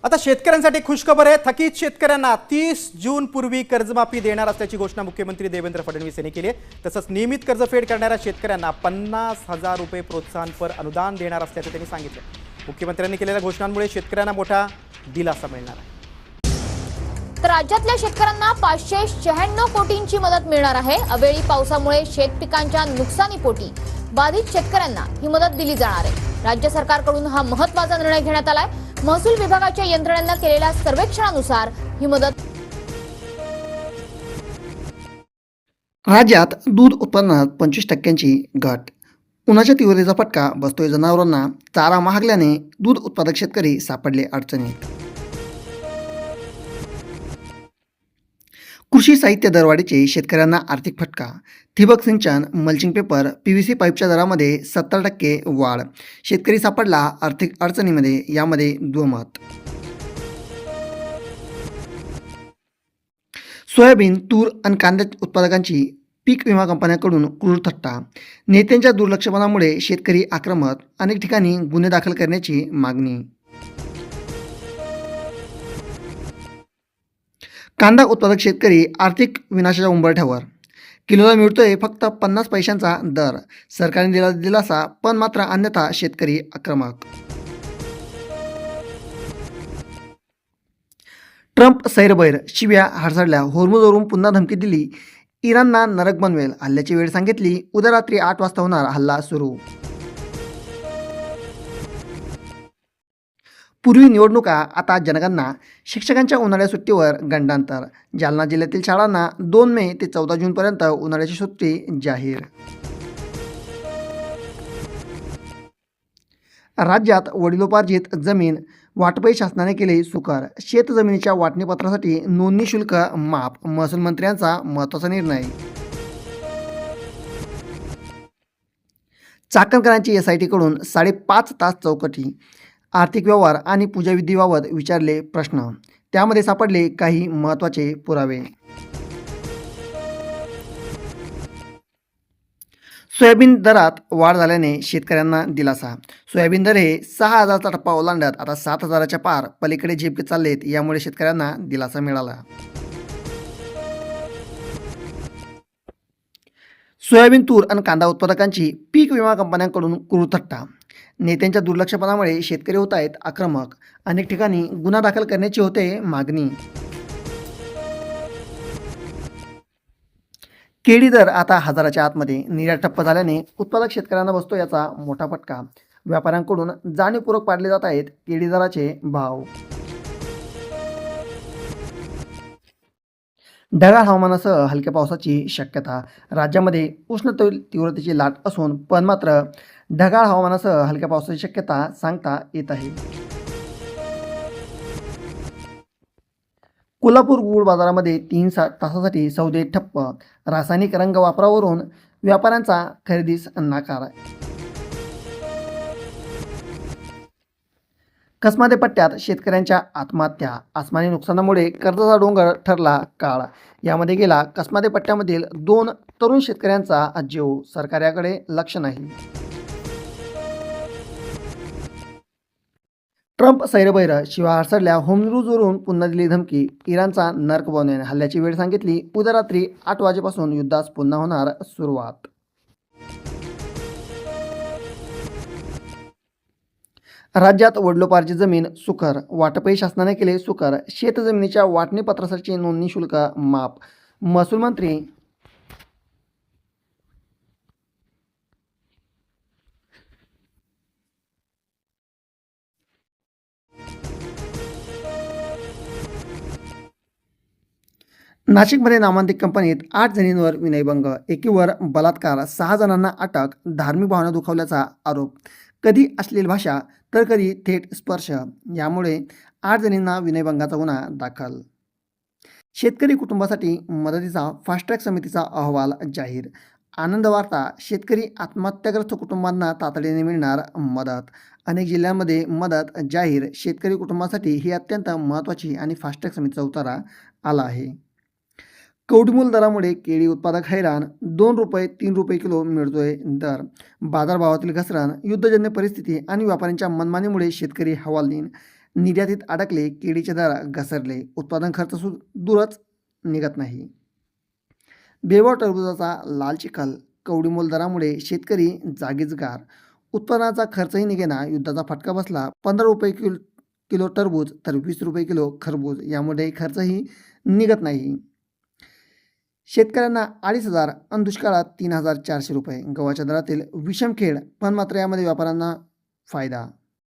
आता शेतकऱ्यांसाठी खुशखबर आहे। थकीत शेतकऱ्यांना 30 जून पूर्वी कर्जमाफी देणार असल्याची घोषणा मुख्यमंत्री देवेंद्र फडणवीस यांनी केली आहे। तसंच नियमित कर्जफेड करणाऱ्या शेतकऱ्यांना 50,000 रुपये प्रोत्साहनपर अनुदान देणार असल्याचे त्यांनी सांगितले। मुख्यमंत्र्यांनी केलेल्या घोषणांमुळे शेतकऱ्यांना मोठा दिलासा मिळणार आहे। तर राज्यातल्या शेतकऱ्यांना 596 कोटींची मदत मिळणार आहे। अवेळी पावसामुळे शेतपिकांच्या नुकसानीपोटी बाधित शेतकऱ्यांना ही मदत दिली जाणार आहे। राज्य सरकारकडून हा महत्त्वाचा निर्णय घेण्यात आलाय। महसूल विभागाच्या यंत्रणेनं केलेल्या सर्वेक्षणानुसार ही मदत राज्यात दूध उत्पादनात 25% घट। उन्हाच्या तीव्रतेचा फटका बसतोय जनावरांना। चारा महागल्याने दूध उत्पादक शेतकरी सापडले अडचणीत। कृषी साहित्य दरवाढीचे शेतकऱ्यांना आर्थिक फटका। ठिबक सिंचन, मल्चिंग पेपर, PVC पाईपच्या दरामध्ये 70% वाढ। शेतकरी सापडला आर्थिक अडचणीमध्ये, यामध्ये दुमत। सोयाबीन, तूर आणि कांदा उत्पादकांची पीक विमा कंपन्यांकडून क्रूर थट्टा। नेत्यांच्या दुर्लक्षपणामुळे शेतकरी आक्रमक। अनेक ठिकाणी गुन्हे दाखल करण्याची मागणी। कांदा उत्पादक शेतकरी आर्थिक विनाशाच्या उंबरठ्यावर। किलोला मिळतोय फक्त 50 पैशांचा दर। सरकारने दिला दिलासा, पण मात्र अन्यथा शेतकरी आक्रमक। ट्रम्प सैरभैर, शिव्या हडसडल्या। होर्मुझवरून पुन्हा धमकी दिली, इराणना नरक बनवेल। हल्ल्याची वेळ सांगितली, उद्या रात्री 8 वाजता होणार हल्ला सुरू। पूर्वी निवडणुका, आता जनगणना। शिक्षकांच्या उन्हाळ्या सुट्टीवर गंडांतर। जालना जिल्ह्यातील शाळांना 2 मे ते 14 जूनपर्यंत उन्हाळ्याची सुट्टी जाहीर। राज्यात वडिलोपार्जित जमीन वाटपही शासनाने केले सुकर। शेत जमिनीच्या वाटणीपत्रासाठी नोंदणी शुल्क माफ। महसूल मंत्र्यांचा महत्त्वाचा निर्णय। चाकणकरांची SIT कडून 5.5 तास चौकटी। आर्थिक व्यवहार आणि पूजाविधीबाबत विचारले प्रश्न, त्यामध्ये सापडले काही महत्त्वाचे पुरावे। सोयाबीन दरात वाढ झाल्याने शेतकऱ्यांना दिलासा। सोयाबीन दर हे 6,000चा टप्पा ओलांडत आता 7,000च्या पार पलीकडे झेपके चाललेत, यामुळे शेतकऱ्यांना दिलासा मिळाला। सोयाबीन, तूर आणि कांदा उत्पादकांची पीक विमा कंपन्यांकडून क्रूर थट्टा। नेत्यांच्या दुर्लक्षपणामुळे शेतकरी होत आहेत आक्रमक। अनेक ठिकाणी गुन्हा दाखल करण्याची होते मागणी। केळी दर आता 1000च्या आतमध्ये। निर्यात ठप्प झाल्याने उत्पादक शेतकऱ्यांना बसतो याचा मोठा फटका। व्यापाऱ्यांकडून जाणीवपूर्वक पाडले जात आहेत केळी दराचे भाव। ढगाळ हवामानासह हलक्या पावसाची शक्यता। राज्यामध्ये उष्ण तीव्रतेची लाट असून, पण मात्र ढगाळ हवामानासह हलक्या पावसाची शक्यता सांगता येत आहे। कोल्हापूर गूळ बाजारामध्ये 3 तासासाठी सौदे ठप्प। रासायनिक रंग वापरावरून व्यापाऱ्यांचा खरेदीस नकार। कसमादे पट्ट्यात शेतकऱ्यांच्या आत्महत्या। आसमानी नुकसानामुळे कर्जाचा डोंगर ठरला काळ। यामध्ये गेला कसमादे पट्ट्यामधील 2 तरुण शेतकऱ्यांचा जीव। सरकारकडे लक्ष नाही। ट्रम्प सैरभैर, शिव्या हडसडल्या। होर्मुझवरून पुन्हा दिली धमकी, इराणचा नरक बनवेल। हल्ल्याची वेळ सांगितली, उद्या रात्री 8 वाजेपासून युद्धास पुन्हा होणार सुरुवात। राज्यात वडिलोपार्जित जमीन सुकर। वाटपही शासनाने केले सुकर। शेत जमिनीच्या वाटणीपत्रासाठी नोंदणी शुल्क माफ। महसूल मंत्री नाशिकमध्ये नामांकित कंपनीत 8 जणींवर विनयभंग। एकीवर बलात्कार, 6 जणांना अटक। धार्मिक भावना दुखावल्याचा आरोप। कधी अश्लील भाषा तर कधी थेट स्पर्श, यामुळे 8 जणींना विनयभंगाचा गुन्हा दाखल। शेतकरी कुटुंबासाठी मदतीचा फास्ट ट्रॅक समितीचा अहवाल जाहीर। आनंद वार्ता, शेतकरी आत्महत्याग्रस्त कुटुंबांना तातडीने मिळणार मदत। अनेक जिल्ह्यांमध्ये मदत जाहीर। शेतकरी कुटुंबासाठी ही अत्यंत महत्त्वाची आणि फास्ट ट्रॅक समितीचा उतारा आला आहे। कवडीमोल दरामुळे केळी उत्पादक हैराण। 2 रुपये 3 रुपये किलो मिळतोय दर। बाजारभावातील घसरण, युद्धजन्य परिस्थिती आणि व्यापाऱ्यांच्या मनमानीमुळे शेतकरी हवालदिल। निर्यातीत अडकले, केळीचे दर घसरले, उत्पादन खर्च दूरच निघत नाही. बेवा टरबूजाचा लाल चिखल, कवडीमोल दरामुळे शेतकरी जागीच गार, उत्पादनाचा खर्चही निघेना, युद्धाचा फटका बसला. 15 रुपये किलो टरबूज तर 20 रुपये किलो खरबूज, यामुळे खर्चही निघत नाही. शेतकऱ्यांना 2,500 आणि दुष्काळात 3,400 रुपये. गव्हाच्या दरातील विषम खेळ, पण मात्र यामध्ये व्यापाऱ्यांना फायदा.